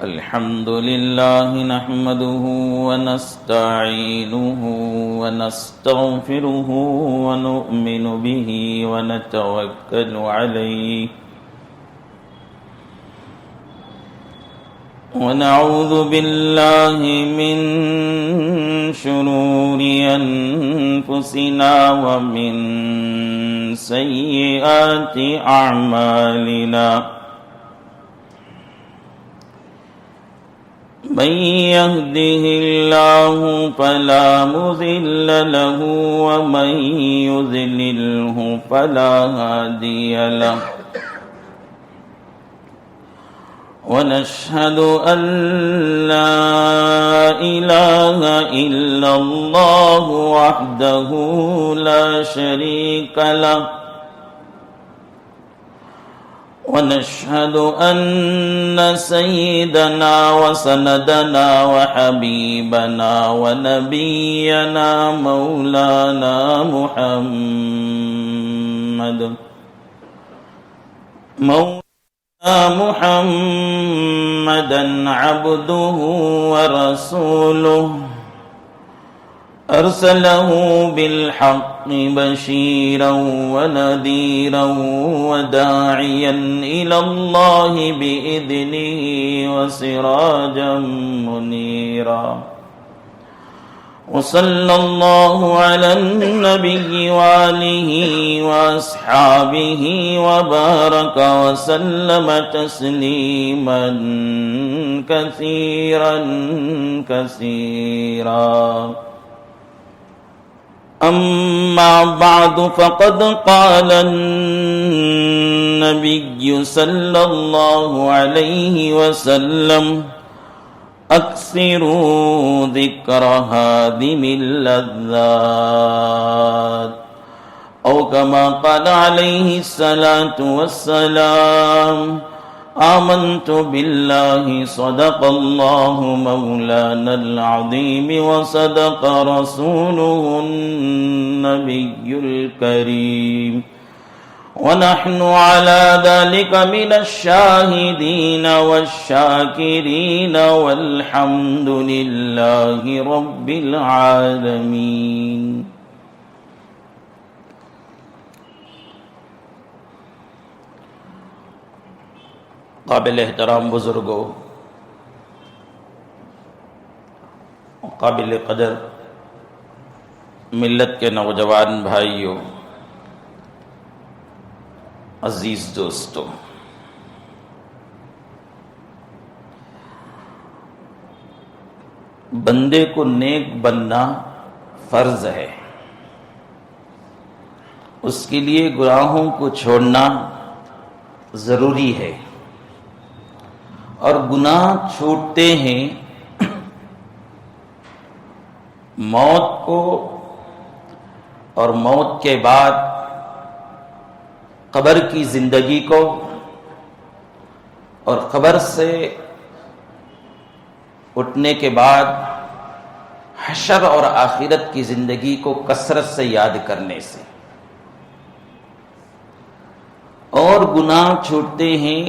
الحمد لله نحمده ونستعينه ونستغفره ونؤمن به ونتوكل عليه ونعوذ بالله من شرور أنفسنا ومن سيئات أعمالنا من يهده الله فلا مضل له ومن يضلله فلا هادي له ونشهد أن لا إله إلا الله وحده لا شريك له ونشهد أن سيدنا وسندنا وحبيبنا ونبينا مولانا محمدا عبده ورسوله أرسله بالحق بشيرا ونذيرا وداعيا إلى الله بإذنه وسراجا منيرا وصلى الله على النبي وآله وأصحابه وبارك وسلم تسليما كثيرا كثيرا أما بعد فقد قال النبي صلى الله عليه وسلم أكثروا ذكر هادم اللذات أو كما قال عليه الصلاة والسلام آمنت بالله صدق الله مولانا العظيم وصدق رسوله النبي الكريم ونحن على ذلك من الشاهدين والشاكرين والحمد لله رب العالمين قابل احترام بزرگوں، قابل قدر ملت کے نوجوان بھائیوں، عزیز دوستو، بندے کو نیک بننا فرض ہے، اس کے لیے گناہوں کو چھوڑنا ضروری ہے، اور گناہ چھوٹتے ہیں موت کو اور موت کے بعد قبر کی زندگی کو اور قبر سے اٹھنے کے بعد حشر اور آخرت کی زندگی کو کثرت سے یاد کرنے سے، اور گناہ چھوٹتے ہیں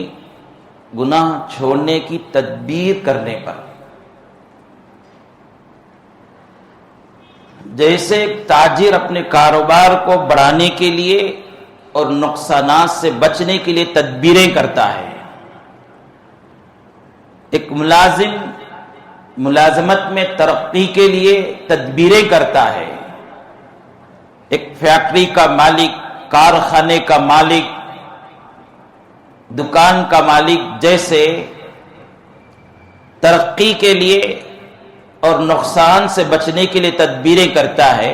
گناہ چھوڑنے کی تدبیر کرنے پر۔ جیسے ایک تاجر اپنے کاروبار کو بڑھانے کے لیے اور نقصانات سے بچنے کے لیے تدبیریں کرتا ہے، ایک ملازم ملازمت میں ترقی کے لیے تدبیریں کرتا ہے، ایک فیکٹری کا مالک، کارخانے کا مالک، دکان کا مالک جیسے ترقی کے لیے اور نقصان سے بچنے کے لیے تدبیریں کرتا ہے،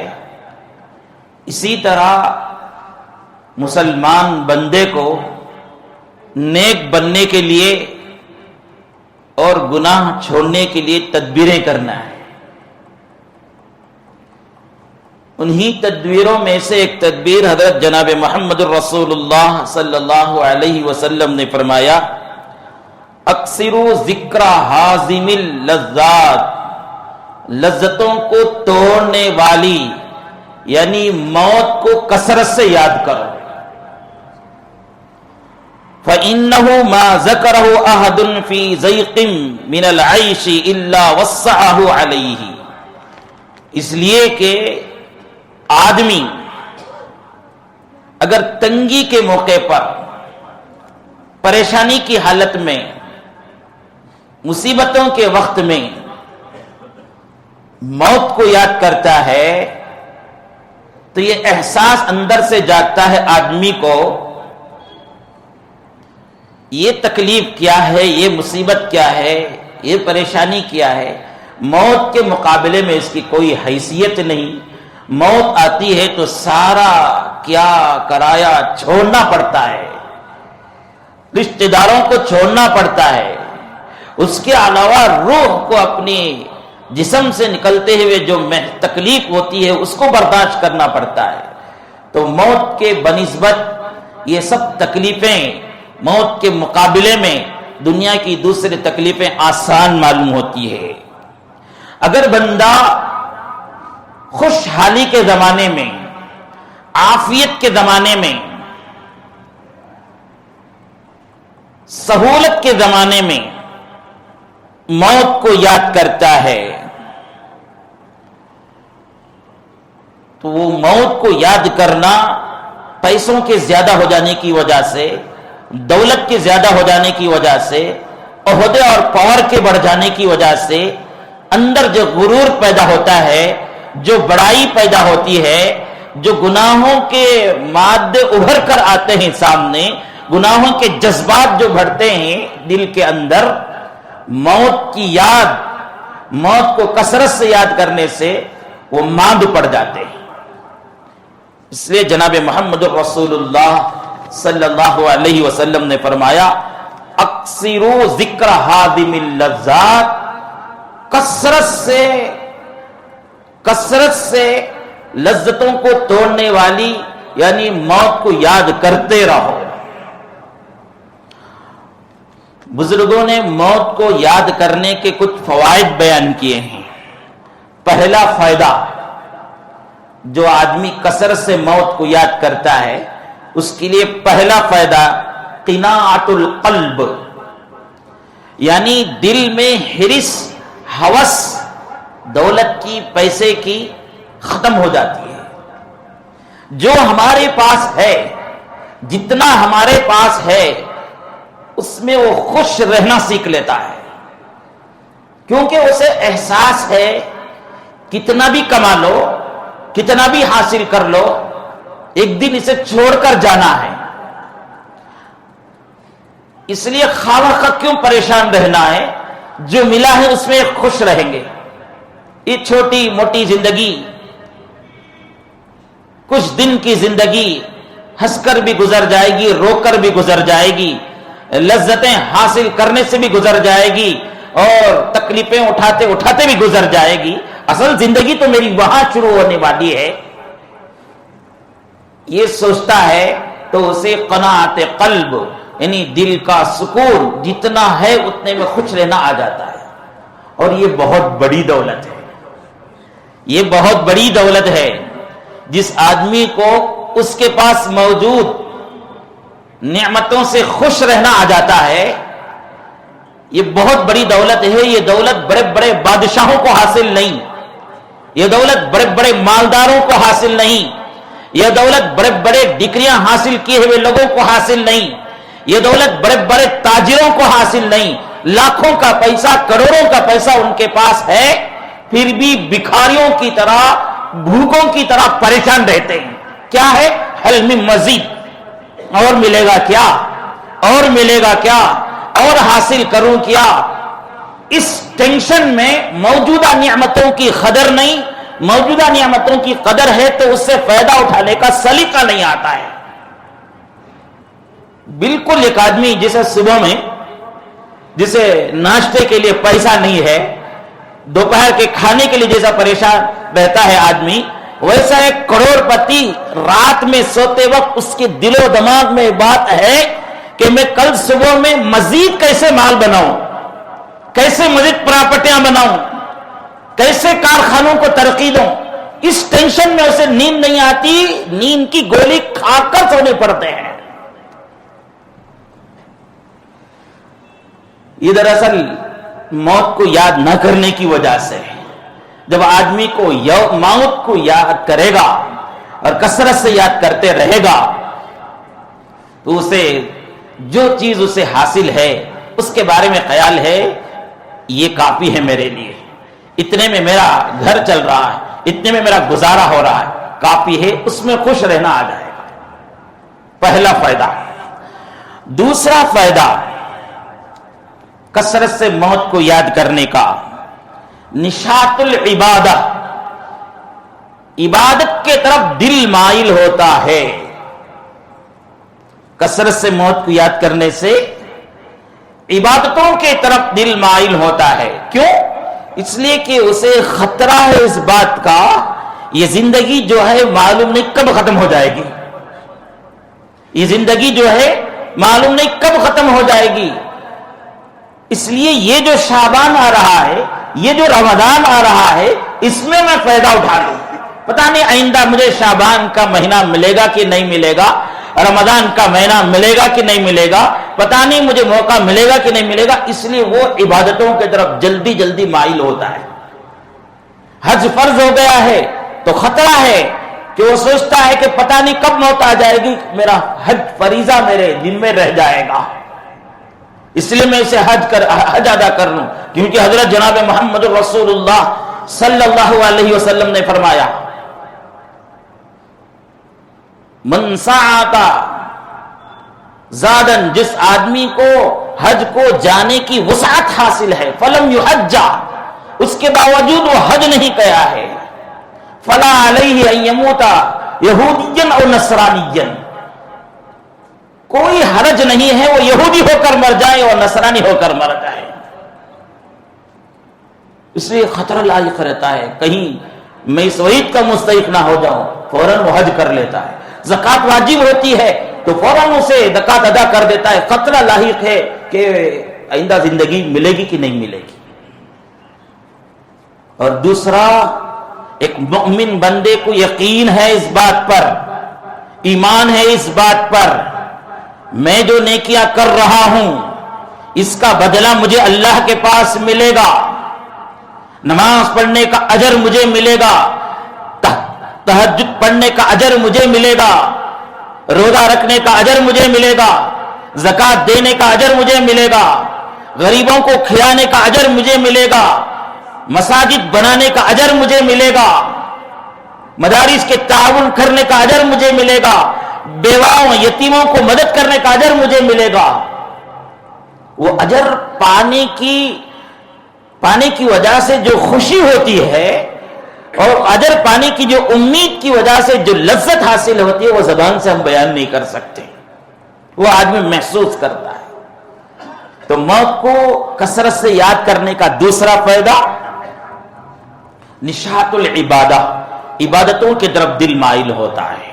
اسی طرح مسلمان بندے کو نیک بننے کے لیے اور گناہ چھوڑنے کے لیے تدبیریں کرنا ہے۔ انہی تدبیروں میں سے ایک تدبیر حضرت جناب محمد الرسول اللہ صلی اللہ علیہ وسلم نے فرمایا، اکثروا ذکر حازم اللذات، لذتوں کو توڑنے والی یعنی موت کو کثرت سے یاد کرو۔ فَإِنَّهُ مَا ذَكَرَهُ أَحَدٌ فِي ضَيْقٍ مِّنَ الْعَيْشِ إِلَّا وَسَّعَهُ عَلَيْهِ، اس لیے کہ آدمی اگر تنگی کے موقع پر، پریشانی کی حالت میں، مصیبتوں کے وقت میں موت کو یاد کرتا ہے تو یہ احساس اندر سے جاگتا ہے آدمی کو، یہ تکلیف کیا ہے، یہ مصیبت کیا ہے، یہ پریشانی کیا ہے، موت کے مقابلے میں اس کی کوئی حیثیت نہیں۔ موت آتی ہے تو سارا کیا کرایا چھوڑنا پڑتا ہے، رشتہ داروں کو چھوڑنا پڑتا ہے، اس کے علاوہ روح کو اپنی جسم سے نکلتے ہوئے جو تکلیف ہوتی ہے اس کو برداشت کرنا پڑتا ہے۔ تو موت کے بنسبت یہ سب تکلیفیں موت کے مقابلے میں دنیا کی دوسری تکلیفیں آسان معلوم ہوتی ہے۔ اگر بندہ خوشحالی کے زمانے میں، عافیت کے زمانے میں، سہولت کے زمانے میں موت کو یاد کرتا ہے تو وہ موت کو یاد کرنا پیسوں کے زیادہ ہو جانے کی وجہ سے، دولت کے زیادہ ہو جانے کی وجہ سے، عہدے اور پاور کے بڑھ جانے کی وجہ سے اندر جو غرور پیدا ہوتا ہے، جو بڑائی پیدا ہوتی ہے، جو گناہوں کے مادے ابھر کر آتے ہیں سامنے، گناہوں کے جذبات جو بڑھتے ہیں دل کے اندر، موت کی یاد، موت کو کثرت سے یاد کرنے سے وہ ماند پڑ جاتے ہیں۔ اس لیے جناب محمد الرسول اللہ صلی اللہ علیہ وسلم نے فرمایا، اکثروا ذکر ہادم اللذات، کثرت سے لذتوں کو توڑنے والی یعنی موت کو یاد کرتے رہو۔ بزرگوں نے موت کو یاد کرنے کے کچھ فوائد بیان کیے ہیں۔ پہلا فائدہ، جو آدمی کثرت سے موت کو یاد کرتا ہے اس کے لیے پہلا فائدہ قناعت القلب، یعنی دل میں حرص، ہوس دولت کی، پیسے کی ختم ہو جاتی ہے۔ جو ہمارے پاس ہے، جتنا ہمارے پاس ہے اس میں وہ خوش رہنا سیکھ لیتا ہے، کیونکہ اسے احساس ہے کتنا بھی کما لو، کتنا بھی حاصل کر لو، ایک دن اسے چھوڑ کر جانا ہے۔ اس لیے خواہ کیوں پریشان رہنا ہے، جو ملا ہے اس میں خوش رہیں گے۔ یہ چھوٹی موٹی زندگی، کچھ دن کی زندگی ہنس کر بھی گزر جائے گی، رو کر بھی گزر جائے گی، لذتیں حاصل کرنے سے بھی گزر جائے گی، اور تکلیفیں اٹھاتے اٹھاتے بھی گزر جائے گی۔ اصل زندگی تو میری وہاں شروع ہونے والی ہے، یہ سوچتا ہے تو اسے قناعت قلب یعنی دل کا سکون جتنا ہے اتنے میں خوش رہنا آ جاتا ہے۔ اور یہ بہت بڑی دولت ہے، یہ بہت بڑی دولت ہے۔ جس آدمی کو اس کے پاس موجود نعمتوں سے خوش رہنا آ جاتا ہے، یہ بہت بڑی دولت ہے۔ یہ دولت بڑے بڑے بادشاہوں کو حاصل نہیں، یہ دولت بڑے بڑے مالداروں کو حاصل نہیں، یہ دولت بڑے بڑے ڈگریاں حاصل کیے ہوئے لوگوں کو حاصل نہیں، یہ دولت بڑے بڑے تاجروں کو حاصل نہیں۔ لاکھوں کا پیسہ، کروڑوں کا پیسہ ان کے پاس ہے، پھر بھی بھکاریوں کی طرح، بھوکوں کی طرح پریشان رہتے ہیں۔ کیا ہے؟ حل میں مزید، اور ملے گا کیا، اور ملے گا کیا، اور حاصل کروں کیا۔ اس ٹینشن میں موجودہ نعمتوں کی قدر نہیں، موجودہ نعمتوں کی قدر ہے تو اس سے فائدہ اٹھانے کا سلیقہ نہیں آتا ہے۔ بالکل ایک آدمی جسے صبح میں جسے ناشتے کے لیے پیسہ نہیں ہے، دوپہر کے کھانے کے لیے جیسا پریشان رہتا ہے آدمی، ویسا ایک کروڑپتی رات میں سوتے وقت اس کے دل و دماغ میں بات ہے کہ میں کل صبح میں مزید کیسے مال بناؤں، کیسے مزید پراپرٹیاں بناؤں، کیسے کارخانوں کو ترقی دوں. اس ٹینشن میں اسے نیند نہیں آتی، نیند کی گولی کھا کر سونے پڑتے ہیں. یہ دراصل موت کو یاد نہ کرنے کی وجہ سے ہے. جب آدمی کو موت کو یاد کرے گا اور کثرت سے یاد کرتے رہے گا تو اسے جو چیز اسے حاصل ہے اس کے بارے میں خیال ہے یہ کافی ہے میرے لیے، اتنے میں میرا گھر چل رہا ہے، اتنے میں میرا گزارا ہو رہا ہے، کافی ہے، اس میں خوش رہنا آ جائے گا. پہلا فائدہ. دوسرا فائدہ کثرت سے موت کو یاد کرنے کا، نشاط العبادہ، عبادت کے طرف دل مائل ہوتا ہے. کثرت سے موت کو یاد کرنے سے عبادتوں کے طرف دل مائل ہوتا ہے. کیوں؟ اس لیے کہ اسے خطرہ ہے اس بات کا یہ زندگی جو ہے معلوم نہیں کب ختم ہو جائے گی، یہ زندگی جو ہے معلوم نہیں کب ختم ہو جائے گی. اس لیے یہ جو شعبان آ رہا ہے، یہ جو رمضان آ رہا ہے، اس میں میں فائدہ اٹھا لوں. پتہ نہیں آئندہ مجھے شعبان کا مہینہ ملے گا کہ نہیں ملے گا، رمضان کا مہینہ ملے گا کہ نہیں ملے گا، پتہ نہیں مجھے موقع ملے گا کہ نہیں ملے گا. اس لیے وہ عبادتوں کی طرف جلدی جلدی مائل ہوتا ہے. حج فرض ہو گیا ہے تو خطرہ ہے کہ وہ سوچتا ہے کہ پتہ نہیں کب موت آ جائے گی، میرا حج فریضہ میرے دن میں رہ جائے گا، اس لیے میں اسے حج ادا کر لوں. کیونکہ حضرت جناب محمد رسول اللہ صلی اللہ علیہ وسلم نے فرمایا من سعاتا زادن، جس آدمی کو حج کو جانے کی وسعت حاصل ہے، فلم یحجا، اس کے باوجود وہ حج نہیں کیا ہے، فلا علیہ ان یموتا یہودیا او نصرانیا، کوئی حرج نہیں ہے وہ یہودی ہو کر مر جائے اور نصرانی ہو کر مر جائے. اس لیے خطرہ لاحق رہتا ہے کہیں میں اس وعید کا مستحق نہ ہو جاؤں، فوراً وہ حج کر لیتا ہے. زکوٰۃ واجب ہوتی ہے تو فوراً اسے زکوٰۃ ادا کر دیتا ہے. خطرہ لاحق ہے کہ آئندہ زندگی ملے گی کہ نہیں ملے گی. اور دوسرا، ایک مؤمن بندے کو یقین ہے اس بات پر، ایمان ہے اس بات پر، میں جو نیکیاں کر رہا ہوں اس کا بدلہ مجھے اللہ کے پاس ملے گا. نماز پڑھنے کا اجر مجھے ملے گا، تہجد پڑھنے کا اجر مجھے ملے گا، روزہ رکھنے کا اجر مجھے ملے گا، زکوٰۃ دینے کا اجر مجھے ملے گا، غریبوں کو کھلانے کا اجر مجھے ملے گا، مساجد بنانے کا اجر مجھے ملے گا، مدارس کے تعاون کرنے کا اجر مجھے ملے گا، بیواؤں یتیموں کو مدد کرنے کا اجر مجھے ملے گا. وہ اجر پانے کی وجہ سے جو خوشی ہوتی ہے اور اجر پانے کی جو امید کی وجہ سے جو لذت حاصل ہوتی ہے وہ زبان سے ہم بیان نہیں کر سکتے، وہ آدمی محسوس کرتا ہے. تو موت کو کثرت سے یاد کرنے کا دوسرا فائدہ نشاط العبادہ، عبادتوں کی طرف دل مائل ہوتا ہے.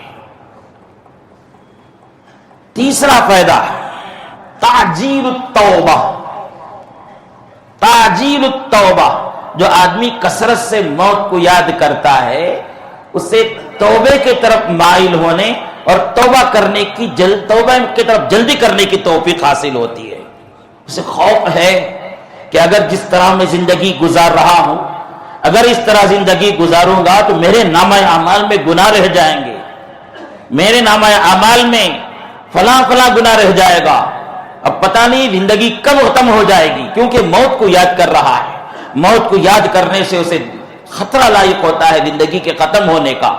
تیسرا فائدہ تعجیل التوبہ، تعجیل التوبہ. جو آدمی کثرت سے موت کو یاد کرتا ہے اسے توبے کی طرف مائل ہونے اور توبہ کرنے کی توبہ کی طرف جلدی کرنے کی توفیق حاصل ہوتی ہے. اسے خوف ہے کہ اگر جس طرح میں زندگی گزار رہا ہوں، اگر اس طرح زندگی گزاروں گا تو میرے نامہ اعمال میں گناہ رہ جائیں گے، میرے نامہ اعمال میں فلاں فلاں گناہ رہ جائے گا. اب پتہ نہیں زندگی کب ختم ہو جائے گی، کیونکہ موت کو یاد کر رہا ہے. موت کو یاد کرنے سے اسے خطرہ لاحق ہوتا ہے زندگی کے ختم ہونے کا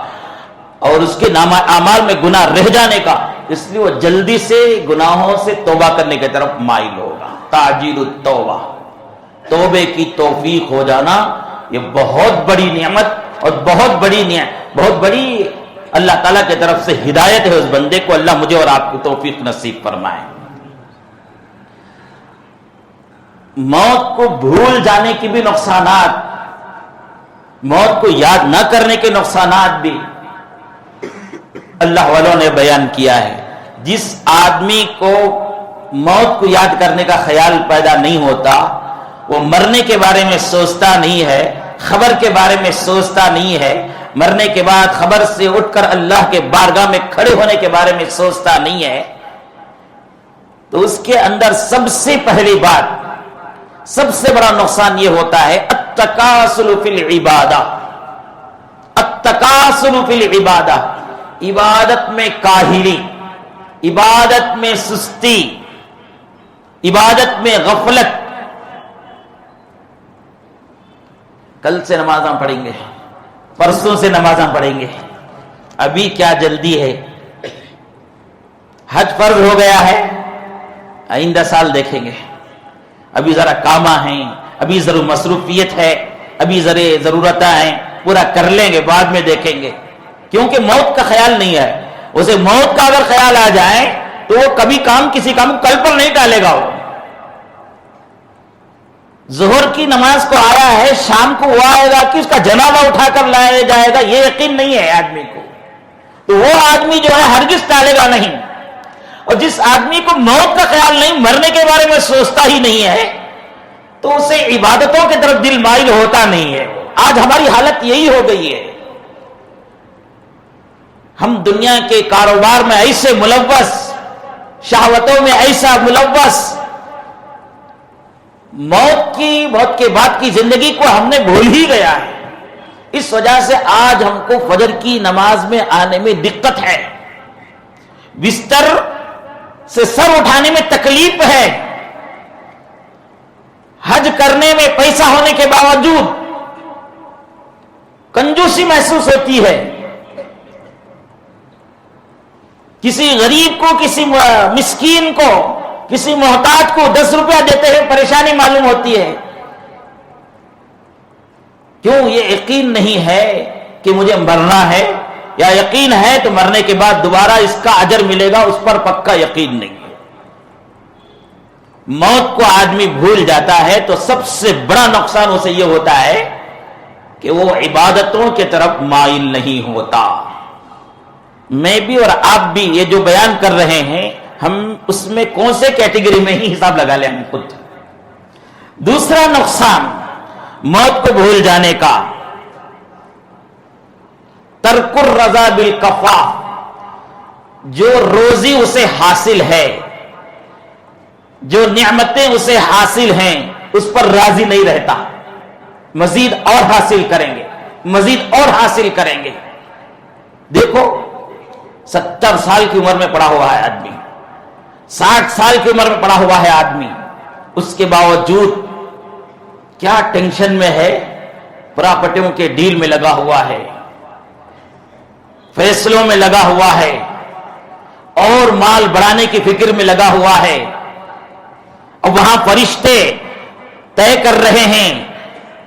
اور اس کے نامہ اعمال میں گناہ رہ جانے کا. اس لیے وہ جلدی سے گناہوں سے توبہ کرنے کی طرف مائل ہوگا. تعجیل التوبہ، توبے کی توفیق ہو جانا یہ بہت بڑی نعمت اور بہت بڑی اللہ تعالیٰ کی طرف سے ہدایت ہے اس بندے کو. اللہ مجھے اور آپ کو توفیق نصیب فرمائے. موت کو بھول جانے کی بھی نقصانات. موت کو یاد نہ کرنے کے نقصانات بھی اللہ والوں نے بیان کیا ہے. جس آدمی کو موت کو یاد کرنے کا خیال پیدا نہیں ہوتا، وہ مرنے کے بارے میں سوچتا نہیں ہے، خبر کے بارے میں سوچتا نہیں ہے، مرنے کے بعد خبر سے اٹھ کر اللہ کے بارگاہ میں کھڑے ہونے کے بارے میں سوچتا نہیں ہے، تو اس کے اندر سب سے پہلی بات، سب سے بڑا نقصان یہ ہوتا ہے التکاسل فی العبادہ. التکاسل فی العبادہ، عبادت میں کاہلی، عبادت میں سستی، عبادت میں غفلت. کل سے نمازاں پڑھیں گے، پرسوں سے نمازاں پڑھیں گے، ابھی کیا جلدی ہے؟ حج فرض ہو گیا ہے، آئندہ سال دیکھیں گے. ابھی ذرا کاماں ہیں، ابھی ضرور مصروفیت ہے، ابھی ضرورتیں ہیں، پورا کر لیں گے، بعد میں دیکھیں گے. کیونکہ موت کا خیال نہیں ہے. اسے موت کا اگر خیال آ جائے تو وہ کبھی کسی کام کل پر نہیں ٹالے گا. وہ ظہر کی نماز کو آیا ہے، شام کو وہ آئے گا کہ اس کا جنازہ اٹھا کر لایا جائے گا، یہ یقین نہیں ہے آدمی کو، تو وہ آدمی جو ہے ہرگز ٹالے گا نہیں. اور جس آدمی کو موت کا خیال نہیں، مرنے کے بارے میں سوچتا ہی نہیں ہے، تو اسے عبادتوں کی طرف دل مائل ہوتا نہیں ہے. آج ہماری حالت یہی ہو گئی ہے. ہم دنیا کے کاروبار میں ایسے ملوث، شہوتوں میں ایسا ملوث، موت کے بعد کی زندگی کو ہم نے بھول ہی گیا ہے. اس وجہ سے آج ہم کو فجر کی نماز میں آنے میں دقت ہے، بستر سے سر اٹھانے میں تکلیف ہے. حج کرنے میں پیسہ ہونے کے باوجود کنجوسی محسوس ہوتی ہے. کسی غریب کو، کسی مسکین کو، کسی محتاج کو 10 روپیہ دیتے ہوئے پریشانی معلوم ہوتی ہے. کیوں؟ یہ یقین نہیں ہے کہ مجھے مرنا ہے، یا یقین ہے تو مرنے کے بعد دوبارہ اس کا اجر ملے گا، اس پر پکا یقین نہیں ہے. موت کو آدمی بھول جاتا ہے تو سب سے بڑا نقصان اسے یہ ہوتا ہے کہ وہ عبادتوں کی طرف مائل نہیں ہوتا. میں بھی اور آپ بھی یہ جو بیان کر رہے ہیں، ہم اس میں کون سے کیٹیگری میں ہی حساب لگا لیں ہم خود. دوسرا نقصان موت کو بھول جانے کا، ترک الرضا بالکفاف. جو روزی اسے حاصل ہے، جو نعمتیں اسے حاصل ہیں، اس پر راضی نہیں رہتا. مزید اور حاصل کریں گے، مزید اور حاصل کریں گے. دیکھو 70 سال کی عمر میں پڑا ہوا ہے آدمی، 60 سال کی عمر میں پڑا ہوا ہے آدمی، اس کے باوجود کیا ٹینشن میں ہے؟ پراپرٹیوں کے ڈیل میں لگا ہوا ہے، فیصلوں میں لگا ہوا ہے، اور مال بڑھانے کی فکر میں لگا ہوا ہے. اور وہاں فرشتے طے کر رہے ہیں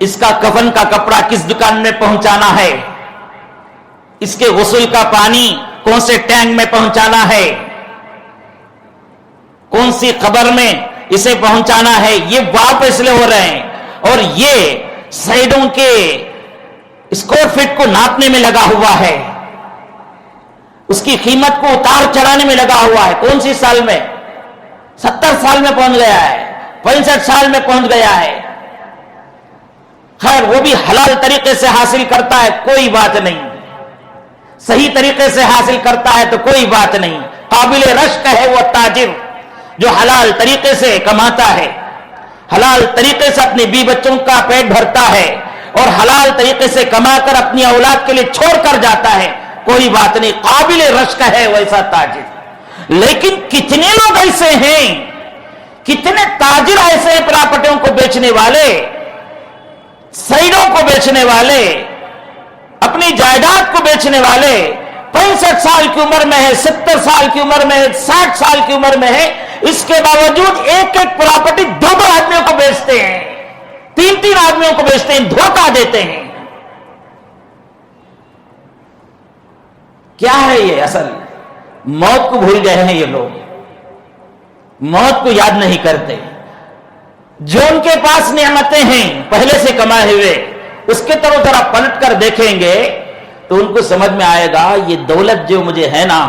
اس کا کفن کا کپڑا کس دکان میں پہنچانا ہے، اس کے غسل کا پانی کون سے ٹینک میں پہنچانا ہے، کون سی قبر میں اسے پہنچانا ہے. یہ وہ فیصلے ہو رہے ہیں، اور یہ سائڈوں کے اسکوائر فٹ کو ناپنے میں لگا ہوا ہے، اس کی قیمت کو اتار چڑھانے میں لگا ہوا ہے. کون سی سال میں؟ 70 سال میں پہنچ گیا ہے، 65 سال میں پہنچ گیا ہے. خیر وہ بھی حلال طریقے سے حاصل کرتا ہے، کوئی بات نہیں. صحیح طریقے سے حاصل کرتا ہے تو کوئی بات نہیں. قابل رشک ہے وہ تاجر جو حلال طریقے سے کماتا ہے، حلال طریقے سے اپنے بیوی بچوں کا پیٹ بھرتا ہے، اور حلال طریقے سے کما کر اپنی اولاد کے لیے چھوڑ کر جاتا ہے، کوئی بات نہیں. قابل رشک ہے ویسا تاجر. لیکن کتنے لوگ ایسے ہیں، کتنے تاجر ایسے ہیں، پراپرٹیوں کو بیچنے والے، سائڈوں کو بیچنے والے، اپنی جائیداد کو بیچنے والے، 65 سال کی عمر میں ہے، 70 سال کی عمر میں ہے، 60 سال کی عمر میں ہے، اس کے باوجود ایک ایک پراپرٹی 2 آدمیوں کو بیچتے ہیں، 3 آدمیوں کو بیچتے ہیں، دھوکہ دیتے ہیں. کیا ہے یہ؟ اصل موت کو بھول گئے ہیں یہ لوگ، موت کو یاد نہیں کرتے. جو ان کے پاس نعمتیں ہیں پہلے سے کمائے ہوئے، اس کے طرف ذرا پلٹ کر دیکھیں گے تو ان کو سمجھ میں آئے گا یہ دولت جو مجھے ہے نا،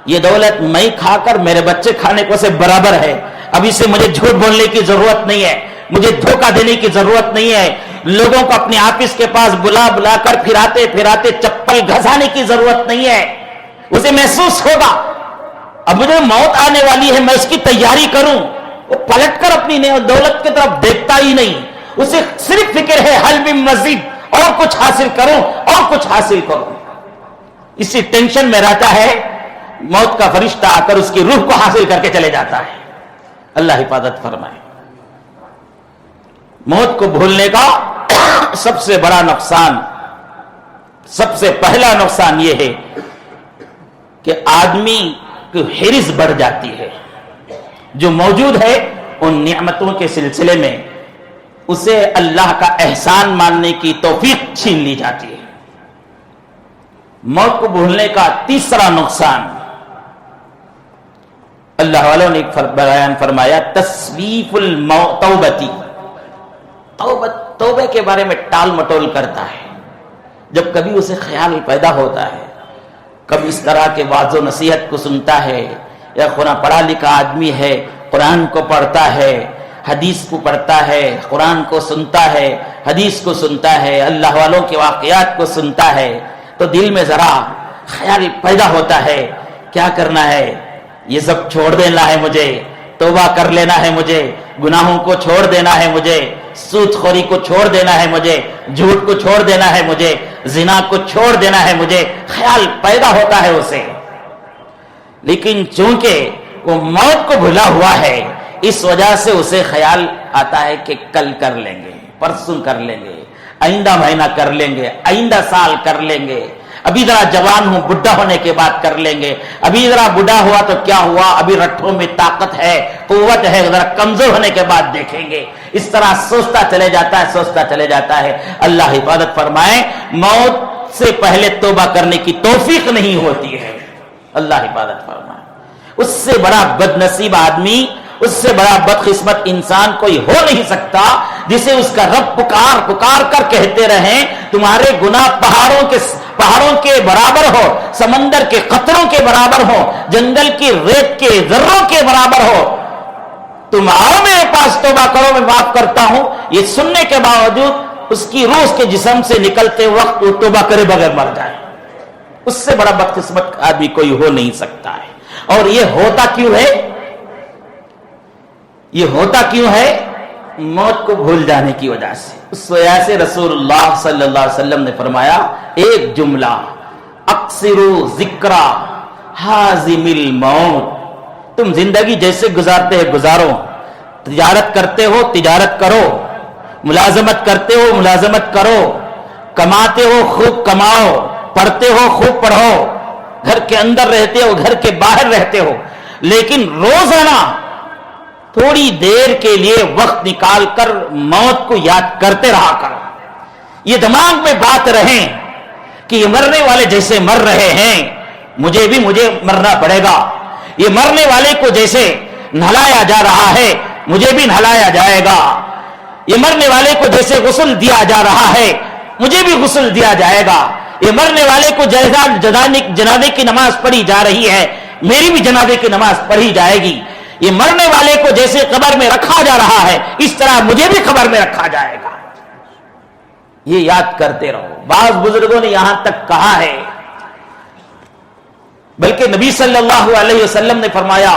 یہ دولت میں کھا کر میرے بچے کھانے کو سے برابر ہے. اب اسے مجھے جھوٹ بولنے کی ضرورت نہیں ہے، مجھے دھوکہ دینے کی ضرورت نہیں ہے، لوگوں کو اپنے آفس کے پاس بلا بلا کر پھراتے چپل گھسانے کی ضرورت نہیں ہے. اسے محسوس ہوگا اب مجھے موت آنے والی ہے، میں اس کی تیاری کروں. وہ پلٹ کر اپنی دولت کی طرف دیکھتا ہی نہیں، اسے صرف فکر ہے حل بھی مزید اور کچھ حاصل کروں اور کچھ حاصل کروں. اسی ٹینشن میں رہتا ہے، موت کا فرشتہ آ کر اس کی روح کو حاصل کر کے چلے جاتا ہے. اللہ حفاظت فرمائے. موت کو بھولنے کا سب سے بڑا نقصان، سب سے پہلا نقصان یہ ہے کہ آدمی کی حرص بڑھ جاتی ہے. جو موجود ہے ان نعمتوں کے سلسلے میں اسے اللہ کا احسان ماننے کی توفیق چھین لی جاتی ہے. موت کو بھولنے کا تیسرا نقصان اللہ والوں نے بیان فرمایا تسویف التوبتی. توبہ کے بارے میں ٹال مٹول کرتا ہے. جب کبھی اسے خیال پیدا ہوتا ہے، کبھی اس طرح کے واعظ و نصیحت کو سنتا ہے، یا پڑھا لکھا آدمی ہے، قرآن کو پڑھتا ہے، حدیث کو پڑھتا ہے، قرآن کو سنتا ہے، حدیث کو سنتا ہے، اللہ والوں کے واقعات کو سنتا ہے، تو دل میں ذرا خیال پیدا ہوتا ہے کیا کرنا ہے، یہ سب چھوڑ دینا ہے مجھے، توبہ کر لینا ہے مجھے، گناہوں کو چھوڑ دینا ہے مجھے، سود خوری کو چھوڑ دینا ہے مجھے، جھوٹ کو چھوڑ دینا ہے مجھے، زنا کو چھوڑ دینا ہے مجھے. خیال پیدا ہوتا ہے اسے. لیکن چونکہ وہ موت کو بھلا ہوا ہے، اس وجہ سے اسے خیال آتا ہے کہ کل کر لیں گے، پرسوں کر لیں گے، آئندہ مہینہ کر لیں گے، آئندہ سال کر لیں گے، ابھی ذرا جوان ہوں بڈھا ہونے کے بعد کر لیں گے، ابھی ذرا بڈھا ہوا تو کیا ہوا، ابھی رٹھوں میں طاقت ہے، قوت ہے، ذرا کمزور ہونے کے بعد دیکھیں گے. اس طرح سوچتا چلے جاتا ہے. اللہ حفاظت فرمائے موت سے پہلے توبہ کرنے کی توفیق نہیں ہوتی ہے. اللہ حفاظت فرمائے. اس سے بڑا بد نصیب آدمی، اس سے بڑا بدقسمت انسان کوئی ہو نہیں سکتا جسے اس کا رب پکار کر کہتے رہیں تمہارے گناہ پہاڑوں کے برابر ہو، سمندر کے قطروں کے برابر ہو، جنگل کی ریت کے ذروں کے برابر ہو، تم آؤ میرے پاس توبہ کرو میں معاف کرتا ہوں. یہ سننے کے باوجود اس کی روح اس کے جسم سے نکلتے وقت وہ توبہ کرے بغیر مر جائے. اس سے بڑا بدقسمت آدمی کوئی ہو نہیں سکتا ہے. اور یہ ہوتا کیوں ہے؟ موت کو بھول جانے کی وجہ سے. اس وجہ سے رسول اللہ صلی اللہ علیہ وسلم نے فرمایا ایک جملہ اکثروا ذکر حازم الموت. تم زندگی جیسے گزارتے ہیں گزارو، تجارت کرتے ہو تجارت کرو، ملازمت کرتے ہو ملازمت کرو، کماتے ہو خوب کماؤ، پڑھتے ہو خوب پڑھو، گھر کے اندر رہتے ہو گھر کے باہر رہتے ہو، لیکن روزانہ تھوڑی دیر کے لیے وقت نکال کر موت کو یاد کرتے رہا کرو. یہ دماغ میں بات رہے کہ یہ مرنے والے جیسے مر رہے ہیں مجھے مرنا پڑے گا. یہ مرنے والے کو جیسے نہلایا جا رہا ہے مجھے بھی نہلایا جائے گا. یہ مرنے والے کو جیسے غسل دیا جا رہا ہے مجھے بھی غسل دیا جائے گا. یہ مرنے والے کو جنازے کی نماز پڑھی جا رہی ہے میری بھی جنازے کی نماز پڑھی جائے گی. یہ مرنے والے کو جیسے قبر میں رکھا جا رہا ہے اس طرح مجھے بھی قبر میں رکھا جائے گا. یہ یاد کرتے رہو. بعض بزرگوں نے یہاں تک کہا ہے، بلکہ نبی صلی اللہ علیہ وسلم نے فرمایا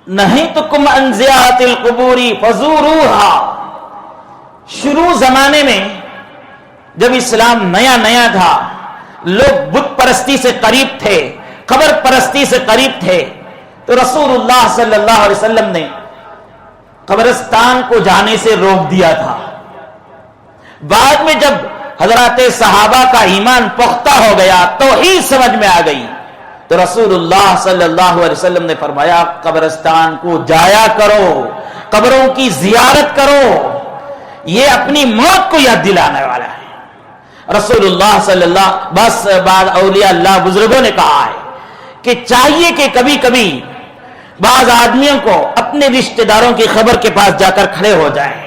نہیتکم عن زیارت القبور فزوروها. شروع زمانے میں جب اسلام نیا تھا، لوگ بت پرستی سے قریب تھے، قبر پرستی سے قریب تھے، تو رسول اللہ صلی اللہ علیہ وسلم نے قبرستان کو جانے سے روک دیا تھا. بعد میں جب حضرات صحابہ کا ایمان پختہ ہو گیا، توحید سمجھ میں آ گئی، تو رسول اللہ صلی اللہ علیہ وسلم نے فرمایا قبرستان کو جایا کرو، قبروں کی زیارت کرو، یہ اپنی موت کو یاد دلانے والا ہے. رسول اللہ صلی اللہ بعض اولیاء اللہ بزرگوں نے کہا ہے کہ چاہیے کہ کبھی کبھی بعض آدمیوں کو اپنے رشتہ داروں کی خبر کے پاس جا کر کھڑے ہو جائیں.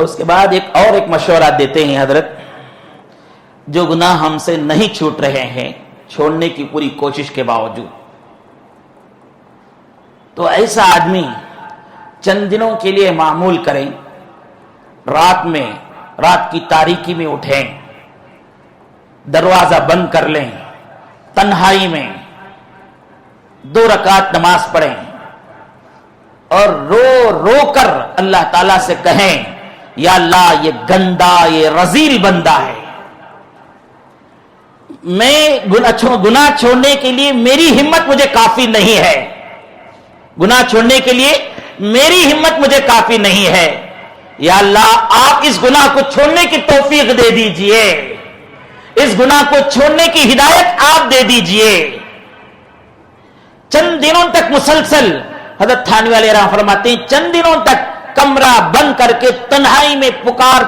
اور اس کے بعد ایک مشورہ دیتے ہیں حضرت، جو گناہ ہم سے نہیں چھوٹ رہے ہیں چھوڑنے کی پوری کوشش کے باوجود، تو ایسا آدمی چند دنوں کے لیے معمول کریں، رات کی تاریکی میں اٹھیں، دروازہ بند کر لیں، تنہائی میں 2 رکعت نماز پڑھیں اور رو رو کر اللہ تعالیٰ سے کہیں یا اللہ یہ گندا یہ رذیل بندہ ہے، میں گناہ چھوڑنے کے لیے میری ہمت مجھے کافی نہیں ہے، گناہ چھوڑنے کے لیے میری ہمت مجھے کافی نہیں ہے، یا اللہ آپ اس گناہ کو چھوڑنے کی توفیق دے دیجئے، اس گناہ کو چھوڑنے کی ہدایت آپ دے دیجئے۔ چند دنوں تک مسلسل حضرت تھانوی علیہ رحمہ فرماتے ہیں چند دنوں تک کمرہ بند کر کے تنہائی میں پکار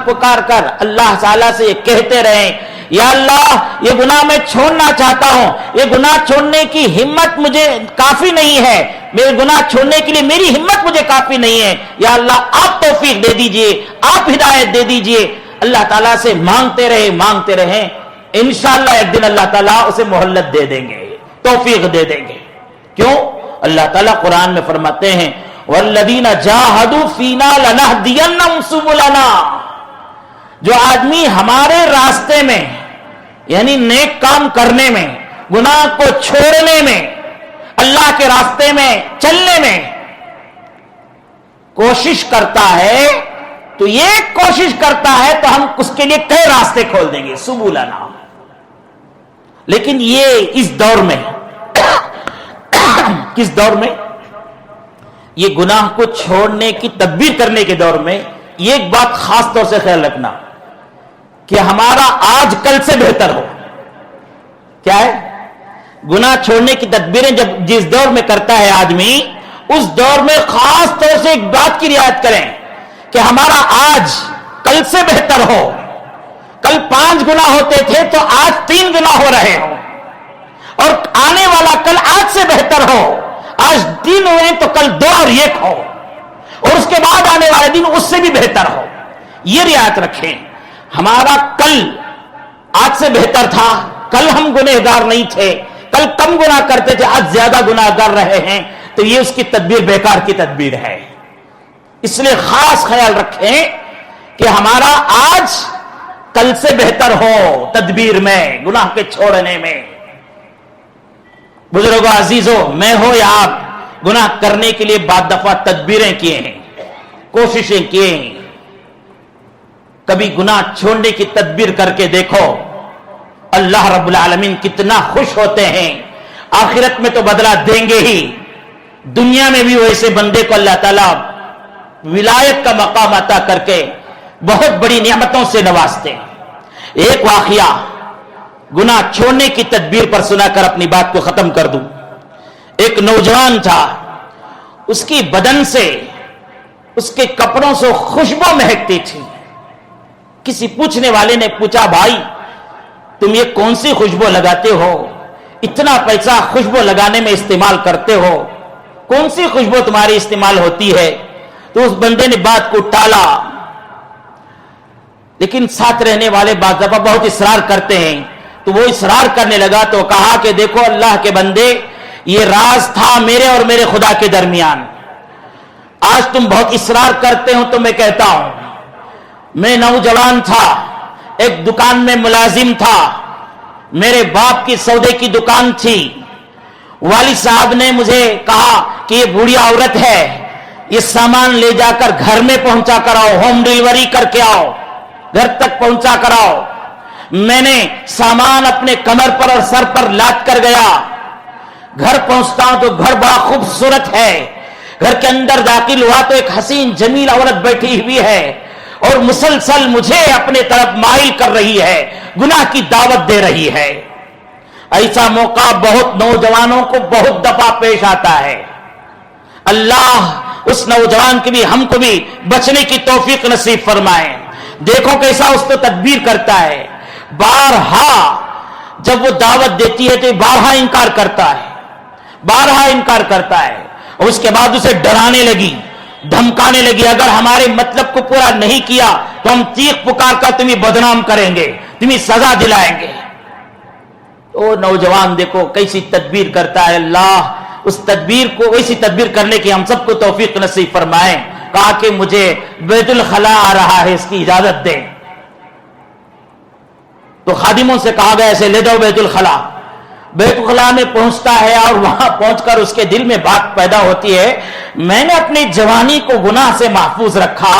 کر اللہ تعالیٰ سے یہ کہتے رہیں یا اللہ یہ گناہ میں چھوڑنا چاہتا ہوں، یہ گناہ چھوڑنے کی ہمت مجھے کافی نہیں ہے، میرے گناہ چھوڑنے کے لیے میری ہمت مجھے کافی نہیں ہے، یا اللہ آپ توفیق دے دیجئے، آپ ہدایت دے دیجئے۔ اللہ تعالیٰ سے مانگتے رہیں، انشاءاللہ ایک دن اللہ تعالیٰ اسے مہلت دے دیں گے، توفیق دے دیں گے۔ کیوں؟ اللہ تعالیٰ قرآن میں فرماتے ہیں وَالَّذِينَ جَاهَدُوا فِينَا لَنَهْدِيَنَّهُمْ سُبُلَنَا، جو آدمی ہمارے راستے میں یعنی نیک کام کرنے میں، گناہ کو چھوڑنے میں، اللہ کے راستے میں چلنے میں کوشش کرتا ہے، تو یہ کوشش کرتا ہے تو ہم اس کے لیے کئی راستے کھول دیں گے، سبولنا۔ لیکن یہ اس دور میں کس دور میں؟ یہ گناہ کو چھوڑنے کی تدبیر کرنے کے دور میں یہ ایک بات خاص طور سے خیال رکھنا کہ ہمارا آج کل سے بہتر ہو۔ کیا ہے؟ گناہ چھوڑنے کی تدبیریں جب جس دور میں کرتا ہے آدمی، اس دور میں خاص طور سے ایک بات کی رعایت کریں کہ ہمارا آج کل سے بہتر ہو۔ کل 5 گناہ ہوتے تھے تو آج 3 گناہ ہو رہے ہوں، اور آنے والا کل آج سے بہتر ہو، آج 3 ہوئے تو کل 2 اور 1 ہو، اور اس کے بعد آنے والے دن اس سے بھی بہتر ہو۔ یہ رعایت رکھیں، ہمارا کل آج سے بہتر تھا، کل ہم گنہگار نہیں تھے، کل کم گناہ کرتے تھے، آج زیادہ گناہ کر رہے ہیں، تو یہ اس کی تدبیر بیکار کی تدبیر ہے۔ اس لیے خاص خیال رکھیں کہ ہمارا آج کل سے بہتر ہو تدبیر میں، گناہ کے چھوڑنے میں۔ بزرگوں عزیزوں، میں ہو یا آپ گناہ کرنے کے لیے بعد دفعہ تدبیریں کیے ہیں، کوششیں کیے ہیں، کبھی گناہ چھوڑنے کی تدبیر کر کے دیکھو، اللہ رب العالمین کتنا خوش ہوتے ہیں، آخرت میں تو بدلہ دیں گے ہی، دنیا میں بھی ویسے بندے کو اللہ تعالیٰ ولایت کا مقام عطا کر کے بہت بڑی نعمتوں سے نوازتے ہیں۔ ایک واقعہ گناہ چھوڑنے کی تدبیر پر سنا کر اپنی بات کو ختم کر دوں۔ ایک نوجوان تھا، اس کی بدن سے، اس کے کپڑوں سے خوشبو مہکتی تھی۔ کسی پوچھنے والے نے پوچھا بھائی تم یہ کون سی خوشبو لگاتے ہو، اتنا پیسہ خوشبو لگانے میں استعمال کرتے ہو، کون سی خوشبو تمہاری استعمال ہوتی ہے؟ تو اس بندے نے بات کو ٹالا، لیکن ساتھ رہنے والے بعض دفعہ بہت اصرار کرتے ہیں، تو وہ اصرار کرنے لگا تو کہا کہ دیکھو اللہ کے بندے، یہ راز تھا میرے اور میرے خدا کے درمیان، آج تم بہت اصرار کرتے ہو تو میں کہتا ہوں، میں نوجوان تھا، ایک دکان میں ملازم تھا، میرے باپ کی سودے کی دکان تھی، والد صاحب نے مجھے کہا کہ یہ بوڑھی عورت ہے، یہ سامان لے جا کر گھر میں پہنچا کر آؤ، ہوم ڈیلیوری کر کے آؤ، گھر تک پہنچا کر آؤ۔ میں نے سامان اپنے کمر پر اور سر پر لاد کر گیا، گھر پہنچتا ہوں تو گھر بڑا خوبصورت ہے، گھر کے اندر داخل ہوا تو ایک حسین جمیل عورت بیٹھی ہوئی ہے اور مسلسل مجھے اپنے طرف مائل کر رہی ہے، گناہ کی دعوت دے رہی ہے۔ ایسا موقع بہت نوجوانوں کو بہت دفعہ پیش آتا ہے۔ اللہ اس نوجوان کے بھی ہم کو بھی بچنے کی توفیق نصیب فرمائے۔ دیکھو کیسا اس کو تدبیر کرتا ہے، بارہا جب وہ دعوت دیتی ہے تو بارہا انکار کرتا ہے، بارہا انکار کرتا ہے، اور اس کے بعد اسے ڈرانے لگی، دھمکانے لگی اگر ہمارے مطلب کو پورا نہیں کیا تو ہم چیخ پکار کر تمہیں بدنام کریں گے, تمہیں سزا دلائیں گے. او نوجوان دیکھو کیسی تدبیر کرتا ہے اللہ, اس تدبیر کو ویسی تدبیر کرنے کی ہم سب کو توفیق نصیب فرمائیں. کہا کہ مجھے بیت الخلا آ رہا ہے, اس کی اجازت دیں. تو خادموں سے کہا گیا ایسے لے جاؤ بیت الخلا. بیت الخلا میں پہنچتا ہے اور وہاں پہنچ کر اس کے دل میں بات پیدا ہوتی ہے, میں نے اپنی جوانی کو گناہ سے محفوظ رکھا,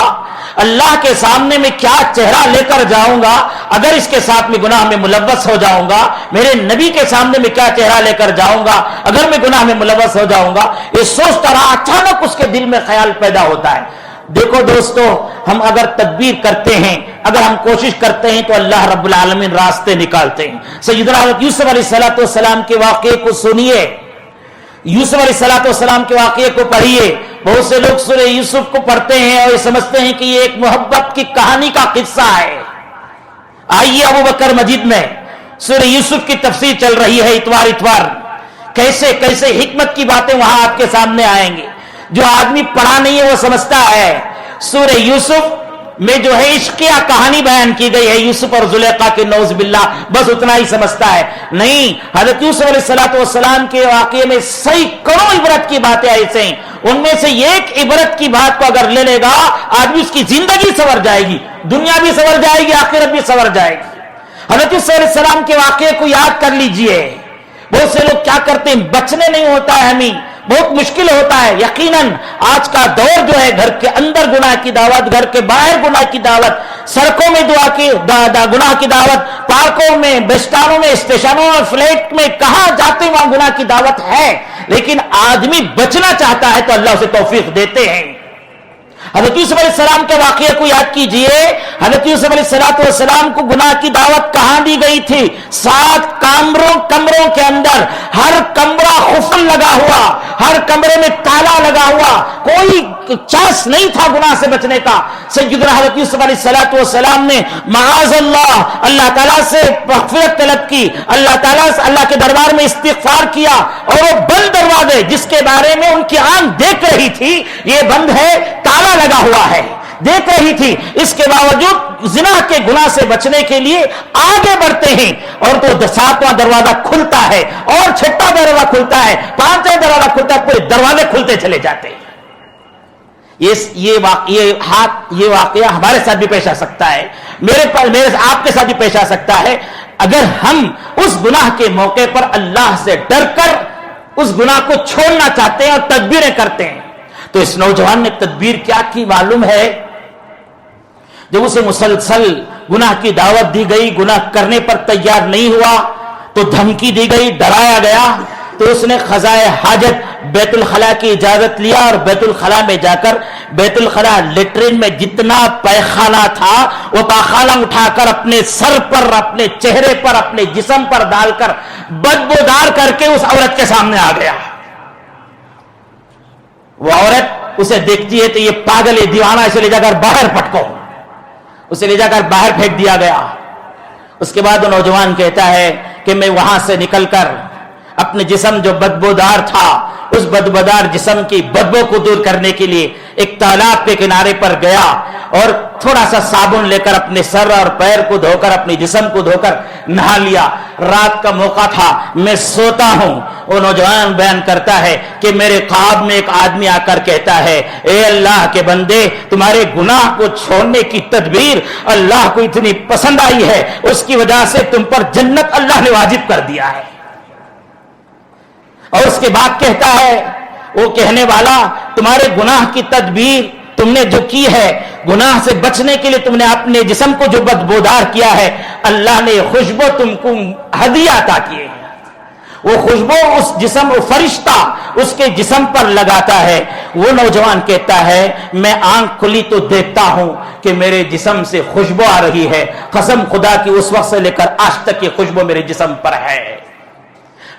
اللہ کے سامنے میں کیا چہرہ لے کر جاؤں گا اگر اس کے ساتھ میں گناہ میں ملوث ہو جاؤں گا, میرے نبی کے سامنے میں کیا چہرہ لے کر جاؤں گا اگر میں گناہ میں ملوث ہو جاؤں گا. یہ سوچتا رہا, اچانک اس کے دل میں خیال پیدا ہوتا ہے. دیکھو دوستو, ہم اگر تدبیر کرتے ہیں, اگر ہم کوشش کرتے ہیں تو اللہ رب العالمین راستے نکالتے ہیں. سیدنا حضرت یوسف علیہ السلام کے واقعے کو سنیے, یوسف علیہ السلام کے واقعے کو پڑھیے. بہت سے لوگ سورہ یوسف کو پڑھتے ہیں اور یہ سمجھتے ہیں کہ یہ ایک محبت کی کہانی کا قصہ ہے. آئیے ابو بکر مسجد میں سورہ یوسف کی تفسیر چل رہی ہے اتوار اتوار, کیسے کیسے حکمت کی باتیں وہاں آپ کے سامنے آئیں گے. جو آدمی پڑھا نہیں ہے وہ سمجھتا ہے سورہ یوسف میں جو ہے عشقیہ کہانی بیان کی گئی ہے یوسف اور زلیخا کے, نعوذ باللہ, بس اتنا ہی سمجھتا ہے. نہیں, حضرت یوسف علیہ السلام کے واقعے میں سینکڑوں عبرت کی باتیں ایسے ہیں. ان میں سے ایک عبرت کی بات کو اگر لے لے گا آدمی, اس کی زندگی سنور جائے گی, دنیا بھی سنور جائے گی, آخرت بھی سنور جائے گی. حضرت یوسف علیہ السلام کے واقعے کو یاد کر لیجئے. بہت سے لوگ کیا کرتے ہیں, بچنے نہیں ہوتا ہے, ہمیں بہت مشکل ہوتا ہے. یقیناً آج کا دور جو ہے, گھر کے اندر گناہ کی دعوت, گھر کے باہر گناہ کی دعوت, سڑکوں میں گناہ کی دعوت, پارکوں میں, بسٹانوں میں, اسٹیشنوں اور فلیٹ میں, کہاں جاتے وہاں گناہ کی دعوت ہے. لیکن آدمی بچنا چاہتا ہے تو اللہ اسے توفیق دیتے ہیں. حضرت یوسف علیہ السلام کے واقعے کو یاد کیجئے. حضرت یوسف علیہ السلام کو گناہ کی دعوت کہاں دی گئی تھی؟ 7 کمروں کے اندر, ہر کمرہ قفل لگا ہوا, ہر کمرے میں تالا لگا ہوا, کوئی چانس نہیں تھا گناہ سے بچنے کا. سیدنا حضرت یوسف علیہ السلام نے معاذ اللہ تعالیٰ سے مغفرت طلب کی, اللہ کے دربار میں استغفار کیا, اور وہ بند دروازے جس کے بارے میں ان کی آنکھ دیکھ رہی تھی یہ بند ہے, تالا لگا ہوا ہے, دیکھ رہی تھی, اس کے باوجود زنا کے گناہ سے بچنے کے لیے آگے بڑھتے ہیں. اور تو 7واں دروازہ کھلتا ہے, اور 6واں دروازہ کھلتا ہے, 5واں دروازہ کھلتا ہے, پورے دروازے کھلتے چلے جاتے ہیں. یہ واقعہ ہمارے ساتھ بھی پیش آ سکتا ہے, میرے آپ کے ساتھ بھی پیش آ سکتا ہے. اگر ہم اس گناہ کے موقع پر اللہ سے ڈر کر اس گناہ کو چھوڑنا چاہتے ہیں اور تدبیریں کرتے ہیں, تو اس نوجوان نے تدبیر کیا کی معلوم ہے؟ جب اسے مسلسل گناہ کی دعوت دی گئی, گناہ کرنے پر تیار نہیں ہوا تو دھمکی دی گئی, ڈرایا گیا, تو اس نے قضائے حاجت بیت الخلا کی اجازت لیا, اور بیت الخلا میں جا کر بیت الخلا لیٹرین میں جتنا پیخانہ تھا وہ پاخانہ اٹھا کر اپنے سر پر, اپنے چہرے پر, اپنے جسم پر ڈال کر بدبودار کر کے اس عورت کے سامنے آ گیا. وہ عورت اسے دیکھتی ہے تو یہ پاگل ہے, دیوانہ, اسے لے جا کر باہر پٹکو. اسے لے جا کر باہر پھینک دیا گیا. اس کے بعد وہ نوجوان کہتا ہے کہ میں وہاں سے نکل کر اپنے جسم جو بدبودار تھا, اس بدبودار جسم کی بدبو کو دور کرنے کے لیے ایک تالاب کے کنارے پر گیا, اور تھوڑا سا صابن لے کر اپنے سر اور پیر کو دھو کر, اپنے جسم کو دھو کر نہا لیا. رات کا موقع تھا, میں سوتا ہوں. وہ نوجوان بیان کرتا ہے کہ میرے خواب میں ایک آدمی آ کر کہتا ہے, اے اللہ کے بندے, تمہارے گناہ کو چھوڑنے کی تدبیر اللہ کو اتنی پسند آئی ہے, اس کی وجہ سے تم پر جنت اللہ نے واجب کر دیا ہے. اور اس کے بعد کہتا ہے وہ کہنے والا, تمہارے گناہ کی تدبیر تم نے جو کی ہے, گناہ سے بچنے کے لیے تم نے اپنے جسم کو جو بدبودار کیا ہے, اللہ نے خوشبو تم کو ہدیہ عطا کی ہے. وہ خوشبو اس جسم, وہ فرشتہ اس کے جسم پر لگاتا ہے. وہ نوجوان کہتا ہے میں آنکھ کھلی تو دیکھتا ہوں کہ میرے جسم سے خوشبو آ رہی ہے. قسم خدا کی اس وقت سے لے کر آج تک یہ خوشبو میرے جسم پر ہے.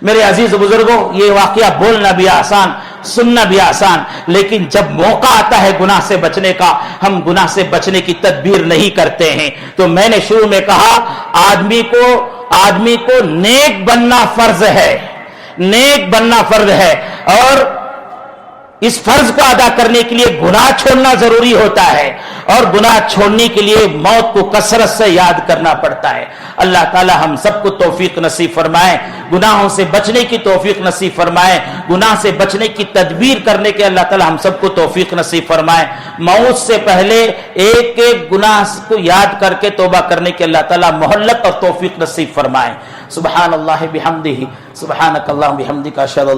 میرے عزیز بزرگوں, یہ واقعہ بولنا بھی آسان, سننا بھی آسان, لیکن جب موقع آتا ہے گناہ سے بچنے کا, ہم گناہ سے بچنے کی تدبیر نہیں کرتے ہیں. تو میں نے شروع میں کہا آدمی کو نیک بننا فرض ہے, نیک بننا فرض ہے. اور اس فرض کو ادا کرنے کے لیے گناہ چھوڑنا ضروری ہوتا ہے، اور گناہ چھوڑنے کے لیے موت کو کثرت سے یاد کرنا پڑتا ہے۔ اللہ تعالی ہم سب کو توفیق نصیب فرمائے، گناہوں سے بچنے کی توفیق نصیب فرمائے، گناہ سے بچنے کی تدبیر کرنے کے اللہ تعالی ہم سب کو توفیق نصیب فرمائے۔ موت سے پہلے ایک ایک گناہ کو یاد کر کے توبہ کرنے کے اللہ تعالی مہلت اور توفیق نصیب فرمائے۔ سبحان اللہ بحمدہ، سبحانک اللہم بحمدک، اشہد